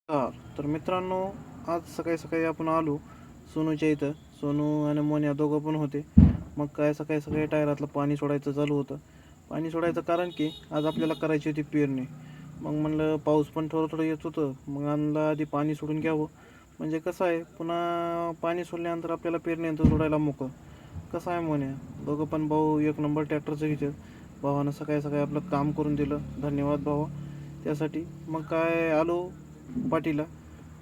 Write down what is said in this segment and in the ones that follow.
तर मित्रांनो, आज सकाळी सकाळी आपण आलो सोनूच्या इथं. सोनू आणि मोन्या दोघं पण होते. मग काय सकाळी सकाळी टायरातलं पाणी सोडायचं चालू होतं. पाणी सोडायचं कारण की आज आपल्याला करायची होती पेरणी. मग म्हणलं पाऊस पण थोडं थोडं येत होतं, मग आणला आधी पाणी सोडून घ्यावं. म्हणजे कसं आहे, पुन्हा पाणी सोडल्यानंतर आपल्याला पेरणीनंतर सोडायला मोकळं. कसं आहे मोन्या, दोघं पण भाऊ एक नंबर ट्रॅक्टरचं घेतात. भावानं सकाळी सकाळी आपलं काम करून दिलं, धन्यवाद भावा त्यासाठी. मग काय आलो पाठीला.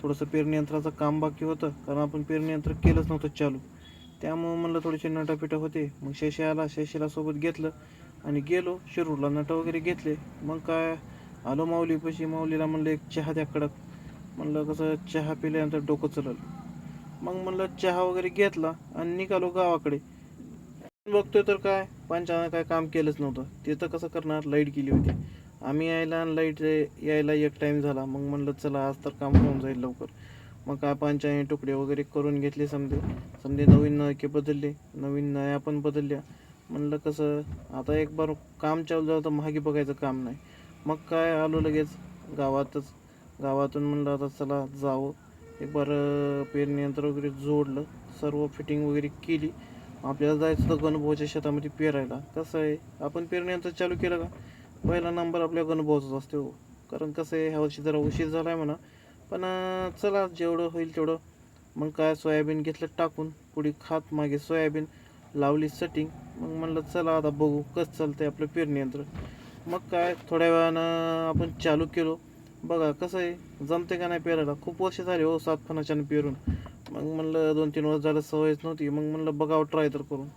थोडंसं पेरणी यंत्राचं काम बाकी होतं, कारण आपण पेरणी यंत्र केलंच नव्हतं चालू. त्यामुळं म्हणलं थोडेसे नटापिटा होते. मग शशी आला, शशीला सोबत घेतलं आणि गेलो शिरूरला. नटं वगैरे घेतले. मग काय आलो माऊलीपाशी. माऊलीला म्हणलं एक चहा द्या कडक. म्हणलं कसं चहा पिल्यानंतर डोकं चलल. मग म्हणलं चहा वगैरे घेतला आणि निघालो गावाकडे. बघतोय तर काय पंचानं काय काम केलंच नव्हतं. तिथं कसं करणार, लाईट गेली होती. आम्ही यायला आणि लाईट यायला एक टाईम झाला. मग म्हणलं चला आज तर काम होऊन जाईल लवकर. मग काय पंचाने तुकडे वगैरे करून घेतले समजे. समजे नवीन नळके बदलले, नवीन नळ्या पण बदलल्या. म्हणलं कसं आता एक बार काम चालू झालं तर मागे बघायचं काम नाही. मग काय आलो लगेच गावातच. गावातून म्हणलं आता चला जावं. एक बार पेरणी यंत्र वगैरे जोडलं, सर्व फिटिंग वगैरे केली. आपल्याला जायचं तर गणभाऊच्या शेतामध्ये पेरायला. कसं आहे, आपण पेरणी यंत्र चालू केलं का पहिला नंबर आपल्या गणभाऊचाच असतो. कारण कसं आहे, ह्या वर्षी जरा उशीर झाला आहे म्हणा. पण चला जेवढं होईल तेवढं. मग काय सोयाबीन घेतलं टाकून, पुढे खात मागे सोयाबीन लावली सेटिंग. मग म्हणलं चला आता बघू कसं चालतंय आपलं पेरणी यंत्र. मग काय थोड्या वेळानं आपण चालू केलो. बघा कसं आहे, जमते का नाही पेरायला. खूप वर्ष झाली हो 7 फणाच्यानं पेरून. मग म्हणलं 2-3 वर्ष झालं सवयच नव्हती. मग म्हणलं बघावं ट्राय तर करून.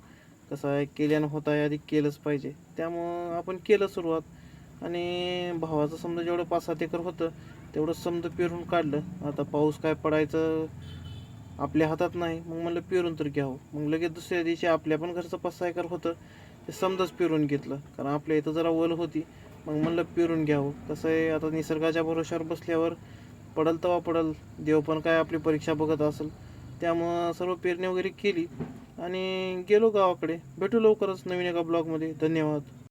कसं आहे, केल्यानं होत आहे आधी केलंच पाहिजे. त्यामुळं आपण केलं सुरुवात. आणि भावाचं समजा जेवढं 5-7 एकर होतं तेवढं समजा पेरून काढलं. आता पाऊस काय पडायचं आपल्या हातात नाही. मग म्हणलं पेरून तर घ्यावं. मग लगेच दुसऱ्या दिवशी आपल्या पण घरचं 5-6 एकर होतं, ते समजाच पेरून घेतलं. कारण आपल्या इथं जरा वल होती. मग म्हणलं पेरून घ्यावं. कसं आहे, आता निसर्गाच्या भरोश्यावर बसल्यावर पडल तेव्हा पडल. देव पण काय आपली परीक्षा बघत असेल. त्यामुळं सर्व पेरणी वगैरे केली आणि गेलो गावाकडे. भेटू लवकरच नवीन एका ब्लॉगमध्ये. धन्यवाद.